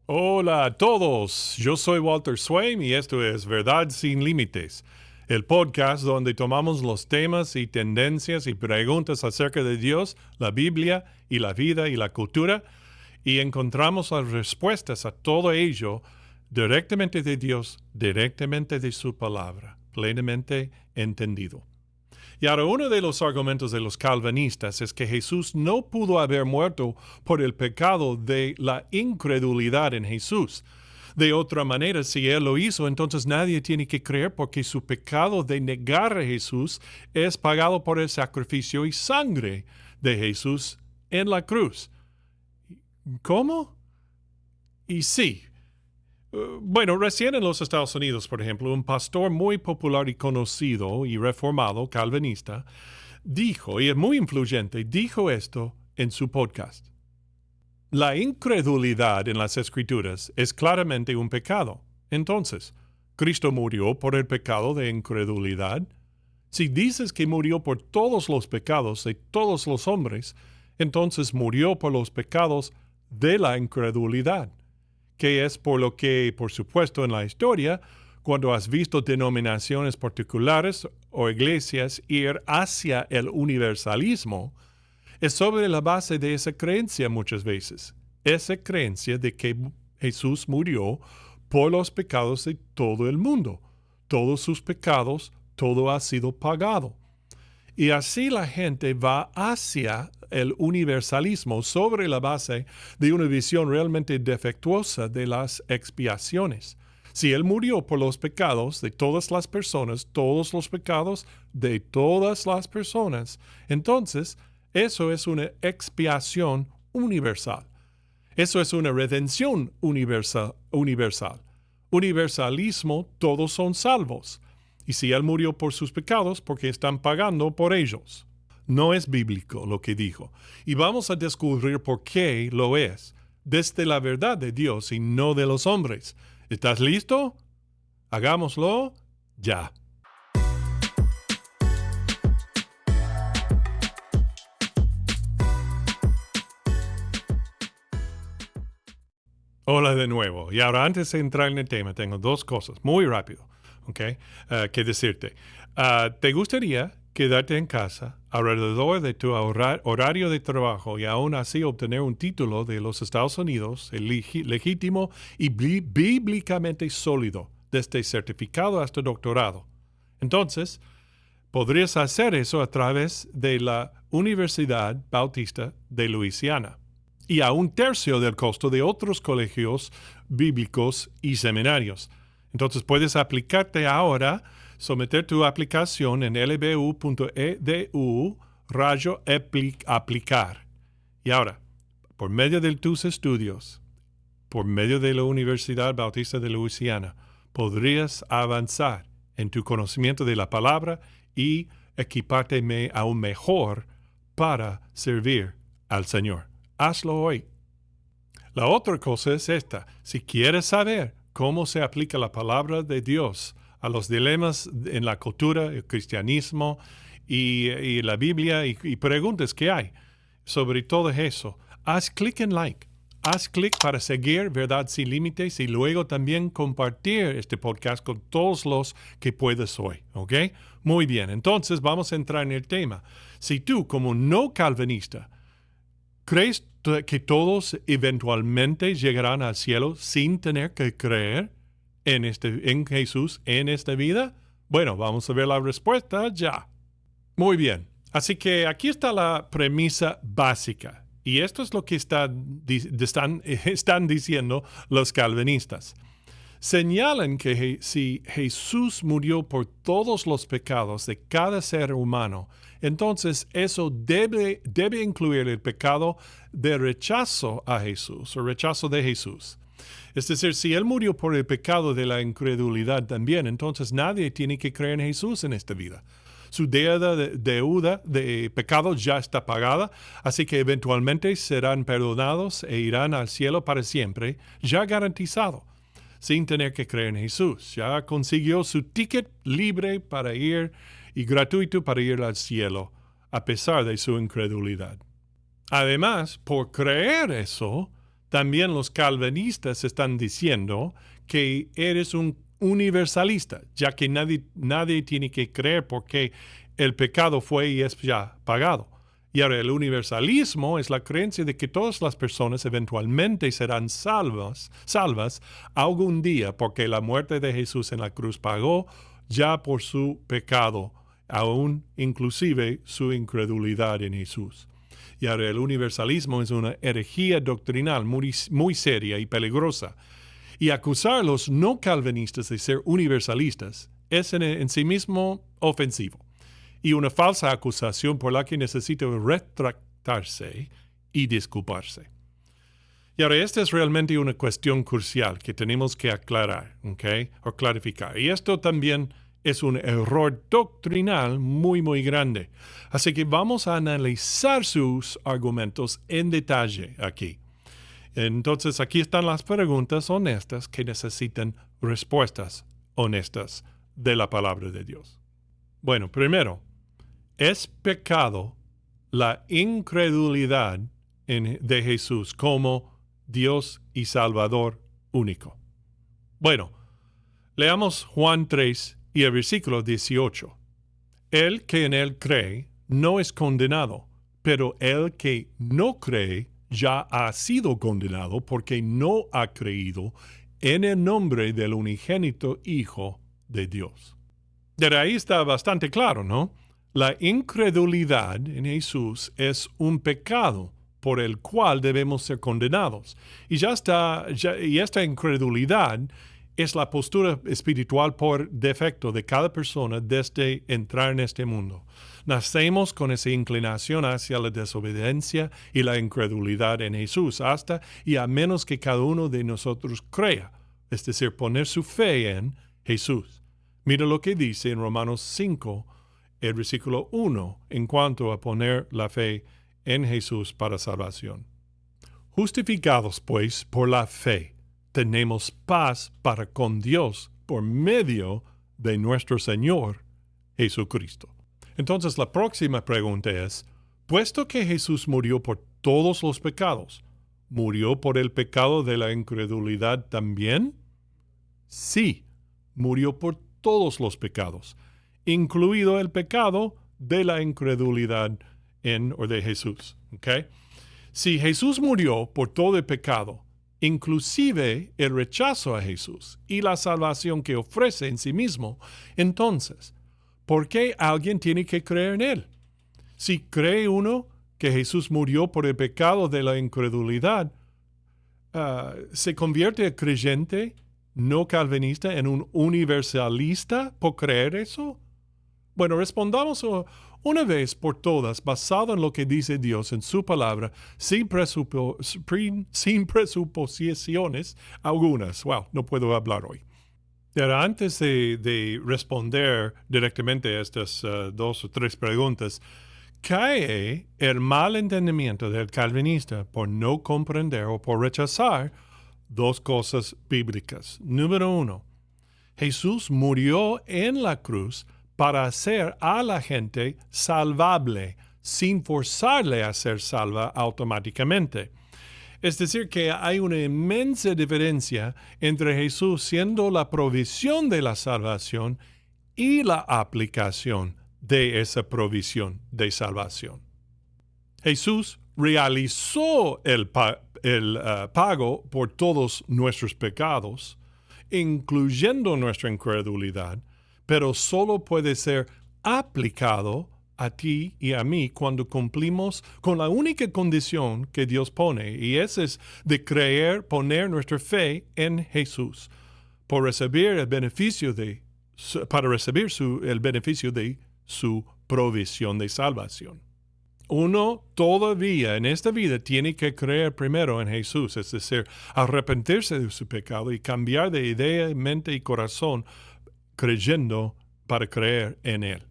Hola a todos, yo soy Walter Swain y esto es Verdad Sin Límites, el podcast donde tomamos los temas y tendencias y preguntas acerca de Dios, la Biblia y la vida y la cultura y encontramos las respuestas a todo ello directamente de Dios, directamente de su palabra, plenamente entendido. Y ahora uno de los argumentos de los calvinistas es que Jesús no pudo haber muerto por el pecado de la incredulidad en Jesús. De otra manera, si Él lo hizo, entonces nadie tiene que creer porque su pecado de negar a Jesús es pagado por el sacrificio y sangre de Jesús en la cruz. ¿Cómo? Y sí. Bueno, recién en los Estados Unidos, por ejemplo, un pastor muy popular y conocido y reformado, calvinista, dijo, y es muy influyente, dijo esto en su podcast. La incredulidad en las Escrituras es claramente un pecado. Entonces, ¿Cristo murió por el pecado de incredulidad? Si dices que murió por todos los pecados de todos los hombres, entonces murió por los pecados de la incredulidad, que es por lo que, por supuesto, en la historia, cuando has visto denominaciones particulares o iglesias ir hacia el universalismo, es sobre la base de esa creencia muchas veces, esa creencia de que Jesús murió por los pecados de todo el mundo. Todos sus pecados, todo ha sido pagado. Y así la gente va hacia el universalismo sobre la base de una visión realmente defectuosa de las expiaciones. Si Él murió por los pecados de todas las personas, todos los pecados de todas las personas, entonces eso es una expiación universal. Eso es una redención universal. Universalismo, todos son salvos. Y si Él murió por sus pecados, porque están pagando por ellos. No es bíblico lo que dijo. Y vamos a descubrir por qué lo es, desde la verdad de Dios y no de los hombres. ¿Estás listo? Hagámoslo ya. Hola de nuevo. Y ahora antes de entrar en el tema, tengo dos cosas, muy rápido, que decirte. ¿Te gustaría quedarte en casa alrededor de tu horario de trabajo y aún así obtener un título de los Estados Unidos legítimo y bíblicamente sólido, desde certificado hasta doctorado? Entonces, podrías hacer eso a través de la Universidad Bautista de Luisiana y a un tercio del costo de otros colegios bíblicos y seminarios. Entonces puedes aplicarte ahora, someter tu aplicación en lbu.edu/aplicar. Y ahora, por medio de tus estudios, por medio de la Universidad Bautista de Luisiana, podrías avanzar en tu conocimiento de la palabra y equiparte aún mejor para servir al Señor. Hazlo hoy. La otra cosa es esta. Si quieres saber cómo se aplica la palabra de Dios a los dilemas en la cultura, el cristianismo y la Biblia y preguntas que hay sobre todo eso, haz clic en like. Haz clic para seguir Verdad Sin Límites y luego también compartir este podcast con todos los que puedas hoy, ¿ok? Muy bien, entonces vamos a entrar en el tema. Si tú, como no calvinista, ¿crees que todos eventualmente llegarán al cielo sin tener que creer en Jesús en esta vida? Bueno, vamos a ver la respuesta ya. Muy bien, así que aquí está la premisa básica. Y esto es lo que están diciendo los calvinistas. Señalan que si Jesús murió por todos los pecados de cada ser humano, entonces eso debe incluir el pecado de rechazo a Jesús o rechazo de Jesús. Es decir, si Él murió por el pecado de la incredulidad también, entonces nadie tiene que creer en Jesús en esta vida. Su deuda de pecado ya está pagada, así que eventualmente serán perdonados e irán al cielo para siempre, ya garantizado, sin tener que creer en Jesús. Ya consiguió su ticket libre para ir y gratuito para ir al cielo, a pesar de su incredulidad. Además, por creer eso, También los calvinistas están diciendo que eres un universalista, ya que nadie tiene que creer porque el pecado fue y es ya pagado. Y ahora el universalismo es la creencia de que todas las personas eventualmente serán salvas algún día, porque la muerte de Jesús en la cruz pagó ya por su pecado, aún inclusive su incredulidad en Jesús. Y ahora el universalismo es una herejía doctrinal muy seria y peligrosa. Y acusar a los no calvinistas de ser universalistas es en sí mismo ofensivo y una falsa acusación por la que necesita retractarse y disculparse. Y ahora, esta es realmente una cuestión crucial que tenemos que aclarar, ¿ok? O clarificar. Y esto también es un error doctrinal muy, muy grande. Así que vamos a analizar sus argumentos en detalle aquí. Entonces, aquí están las preguntas honestas que necesitan respuestas honestas de la palabra de Dios. Bueno, primero, ¿es pecado la incredulidad de Jesús como Dios y Salvador único? Bueno, leamos Juan 3 y el versículo 18. El que en él cree no es condenado, pero el que no cree ya ha sido condenado porque no ha creído en el nombre del unigénito Hijo de Dios. De ahí está bastante claro, ¿no? La incredulidad en Jesús es un pecado por el cual debemos ser condenados. Y esta incredulidad es la postura espiritual por defecto de cada persona desde entrar en este mundo. Nacemos con esa inclinación hacia la desobediencia y la incredulidad en Jesús, hasta y a menos que cada uno de nosotros crea, es decir, poner su fe en Jesús. Mira lo que dice en Romanos 5, el versículo 1, en cuanto a poner la fe en Jesús para salvación. Justificados, pues, por la fe, tenemos paz para con Dios por medio de nuestro Señor Jesucristo. Entonces, la próxima pregunta es, puesto que Jesús murió por todos los pecados, ¿murió por el pecado de la incredulidad también? Sí, murió por todos los pecados, incluido el pecado de la incredulidad de Jesús. ¿Okay? Si Jesús murió por todo el pecado, inclusive el rechazo a Jesús y la salvación que ofrece en sí mismo, entonces, ¿por qué alguien tiene que creer en él? Si cree uno que Jesús murió por el pecado de la incredulidad, ¿se convierte el creyente no calvinista en un universalista por creer eso? Bueno, respondamos una vez por todas, basado en lo que dice Dios en su palabra, sin presuposiciones algunas. Wow, no puedo hablar hoy. Pero antes de responder directamente a estas 2 o 3 preguntas, cae el mal entendimiento del calvinista por no comprender o por rechazar 2 cosas bíblicas. Número 1, Jesús murió en la cruz para hacer a la gente salvable, sin forzarle a ser salva automáticamente. Es decir, que hay una inmensa diferencia entre Jesús siendo la provisión de la salvación y la aplicación de esa provisión de salvación. Jesús realizó el pago por todos nuestros pecados, incluyendo nuestra incredulidad, pero solo puede ser aplicado a ti y a mí cuando cumplimos con la única condición que Dios pone, y esa es de poner nuestra fe en Jesús, para recibir el beneficio de su provisión de salvación. Uno todavía en esta vida tiene que creer primero en Jesús, es decir, arrepentirse de su pecado y cambiar de idea, mente y corazón creyendo para creer en Él.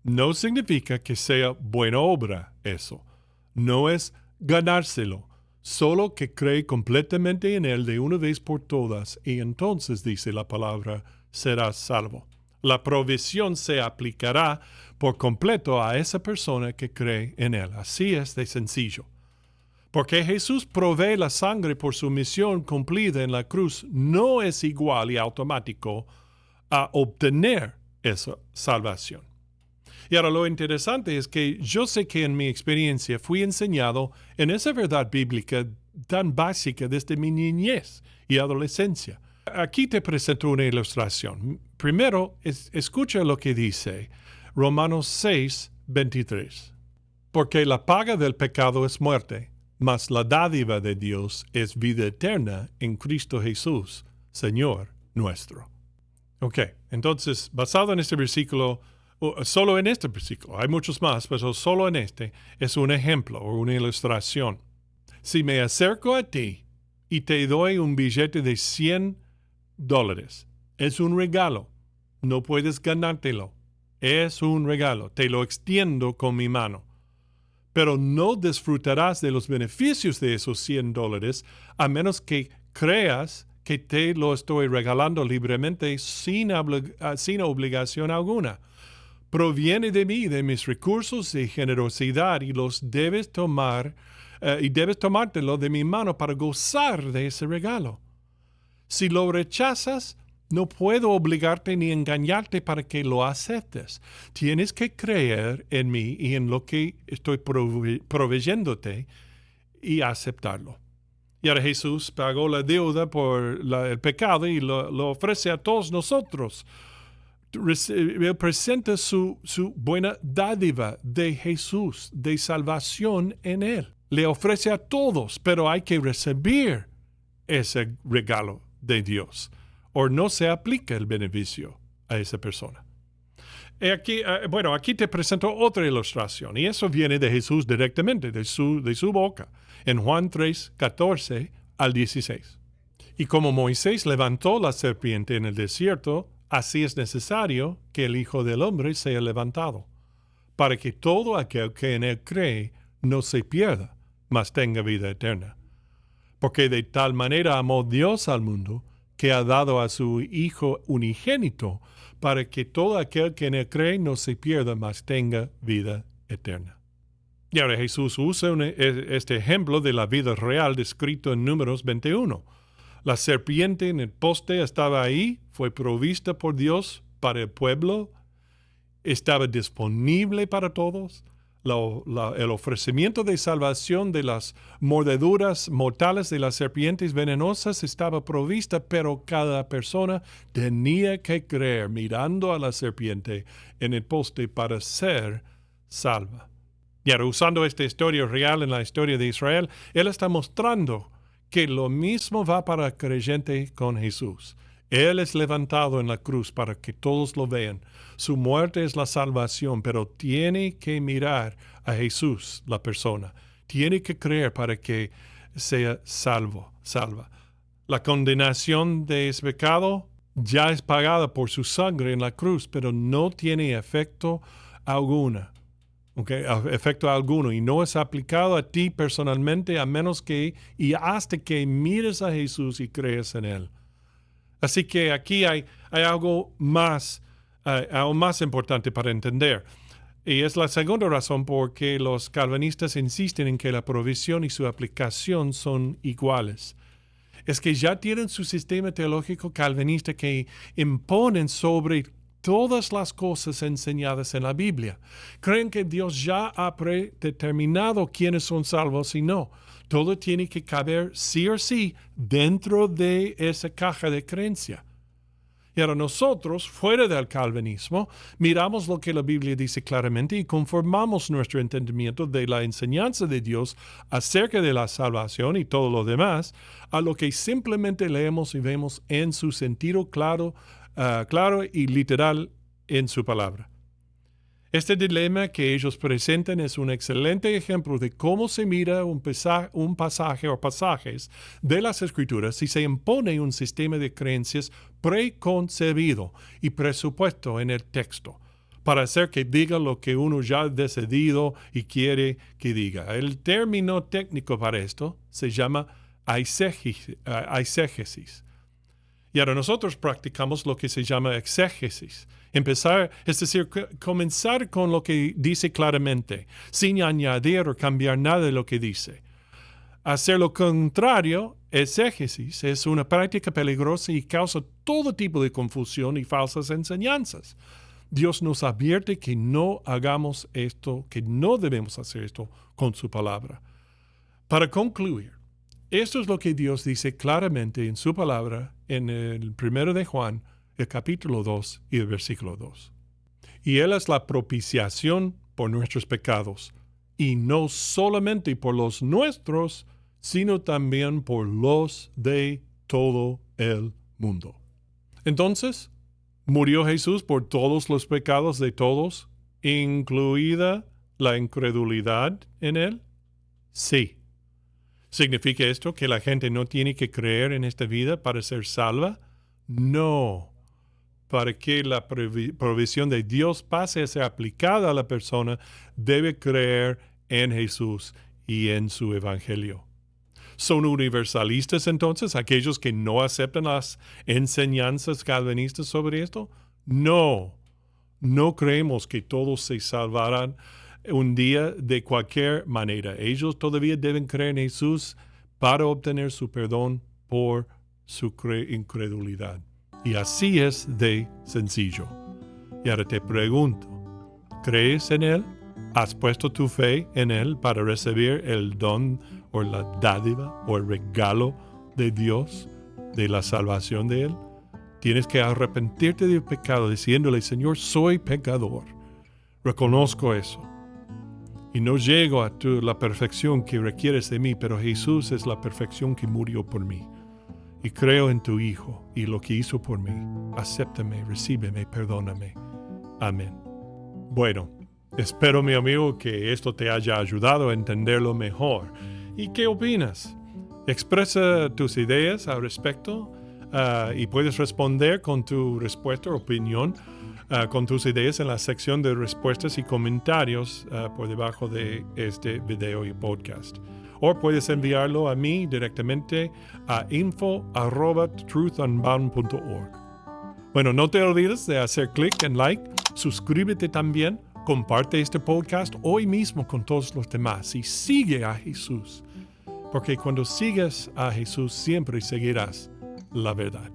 No significa que sea buena obra eso. No es ganárselo, solo que cree completamente en Él de una vez por todas y entonces, dice la palabra, serás salvo. La provisión se aplicará por completo a esa persona que cree en Él. Así es de sencillo. Porque Jesús provee la sangre por su misión cumplida en la cruz no es igual y automático a obtener esa salvación. Y ahora lo interesante es que yo sé que en mi experiencia fui enseñado en esa verdad bíblica tan básica desde mi niñez y adolescencia. Aquí te presento una ilustración. Primero, escucha lo que dice Romanos 6, 23. Porque la paga del pecado es muerte, mas la dádiva de Dios es vida eterna en Cristo Jesús, Señor nuestro. Ok, entonces, basado en este versículo, solo en este versículo, hay muchos más, pero solo en este, es un ejemplo o una ilustración. Si me acerco a ti y te doy un billete de $100, es un regalo. No puedes ganártelo. Es un regalo. Te lo extiendo con mi mano. Pero no disfrutarás de los beneficios de esos $100 a menos que creas que te lo estoy regalando libremente sin obligación alguna. Proviene de mí, de mis recursos de generosidad y los debes tomar y debes tomártelo de mi mano para gozar de ese regalo. Si lo rechazas, no puedo obligarte ni engañarte para que lo aceptes. Tienes que creer en mí y en lo que estoy proveyéndote y aceptarlo. Y ahora Jesús pagó la deuda por el pecado y lo ofrece a todos nosotros. Él presenta su buena dádiva de Jesús, de salvación en Él. Le ofrece a todos, pero hay que recibir ese regalo de Dios, o no se aplica el beneficio a esa persona. Aquí te presento otra ilustración, y eso viene de Jesús directamente, de su boca, en Juan 3, 14 al 16. Y como Moisés levantó la serpiente en el desierto, así es necesario que el Hijo del Hombre sea levantado, para que todo aquel que en él cree no se pierda, mas tenga vida eterna. Porque de tal manera amó Dios al mundo, que ha dado a su Hijo unigénito, para que todo aquel que en él cree no se pierda, mas tenga vida eterna. Y ahora Jesús usa este ejemplo de la vida real descrito en Números 21. La serpiente en el poste estaba ahí, fue provista por Dios para el pueblo, estaba disponible para todos. El ofrecimiento de salvación de las mordeduras mortales de las serpientes venenosas estaba provista, pero cada persona tenía que creer mirando a la serpiente en el poste para ser salva. Y ahora, usando esta historia real en la historia de Israel, Él está mostrando que lo mismo va para el creyente con Jesús. Él es levantado en la cruz para que todos lo vean. Su muerte es la salvación, pero tiene que mirar a Jesús, la persona. Tiene que creer para que sea salva. La condenación de ese pecado ya es pagada por su sangre en la cruz, pero no tiene efecto alguno. Efecto alguno, y no es aplicado a ti personalmente a menos que y hasta que mires a Jesús y crees en Él. Así que aquí hay algo aún más importante para entender. Y es la segunda razón por que los calvinistas insisten en que la provisión y su aplicación son iguales. Es que ya tienen su sistema teológico calvinista que imponen sobre todas las cosas enseñadas en la Biblia. Creen que Dios ya ha predeterminado quiénes son salvos y no. Todo tiene que caber sí o sí dentro de esa caja de creencia. Y ahora nosotros, fuera del calvinismo, miramos lo que la Biblia dice claramente y conformamos nuestro entendimiento de la enseñanza de Dios acerca de la salvación y todo lo demás a lo que simplemente leemos y vemos en su sentido claro y literal en su palabra. Este dilema que ellos presentan es un excelente ejemplo de cómo se mira un pasaje o pasajes de las Escrituras si se impone un sistema de creencias preconcebido y presupuesto en el texto, para hacer que diga lo que uno ya ha decidido y quiere que diga. El término técnico para esto se llama eisegesis. Y ahora nosotros practicamos lo que se llama exégesis. Comenzar con lo que dice claramente, sin añadir o cambiar nada de lo que dice. Hacer lo contrario, exégesis, es una práctica peligrosa y causa todo tipo de confusión y falsas enseñanzas. Dios nos advierte que no hagamos esto, que no debemos hacer esto con su palabra. Para concluir, esto es lo que Dios dice claramente en su palabra en el 1 de Juan, el capítulo 2 y el versículo 2. Y Él es la propiciación por nuestros pecados, y no solamente por los nuestros, sino también por los de todo el mundo. Entonces, ¿murió Jesús por todos los pecados de todos, incluida la incredulidad en Él? Sí. ¿Significa esto que la gente no tiene que creer en esta vida para ser salva? No. Para que la provisión de Dios pase a ser aplicada a la persona, debe creer en Jesús y en su evangelio. ¿Son universalistas entonces aquellos que no aceptan las enseñanzas calvinistas sobre esto? No. No creemos que todos se salvarán un día de cualquier manera. Ellos todavía deben creer en Jesús para obtener su perdón por su incredulidad. Y así es de sencillo. Y ahora te pregunto, ¿crees en Él? ¿Has puesto tu fe en Él para recibir el don o la dádiva o el regalo de Dios, de la salvación de Él? Tienes que arrepentirte del pecado diciéndole, Señor, soy pecador. Reconozco eso. Y no llego a la perfección que requieres de mí, pero Jesús es la perfección que murió por mí. Y creo en tu Hijo y lo que hizo por mí. Acéptame, recíbeme, perdóname. Amén. Bueno, espero, mi amigo, que esto te haya ayudado a entenderlo mejor. ¿Y qué opinas? Expresa tus ideas al respecto y puedes responder con tu respuesta o opinión con tus ideas en la sección de respuestas y comentarios por debajo de este video y podcast. O puedes enviarlo a mí directamente a info@truthunbound.org. Bueno, no te olvides de hacer clic en like, suscríbete también, comparte este podcast hoy mismo con todos los demás y sigue a Jesús. Porque cuando sigues a Jesús siempre seguirás la verdad.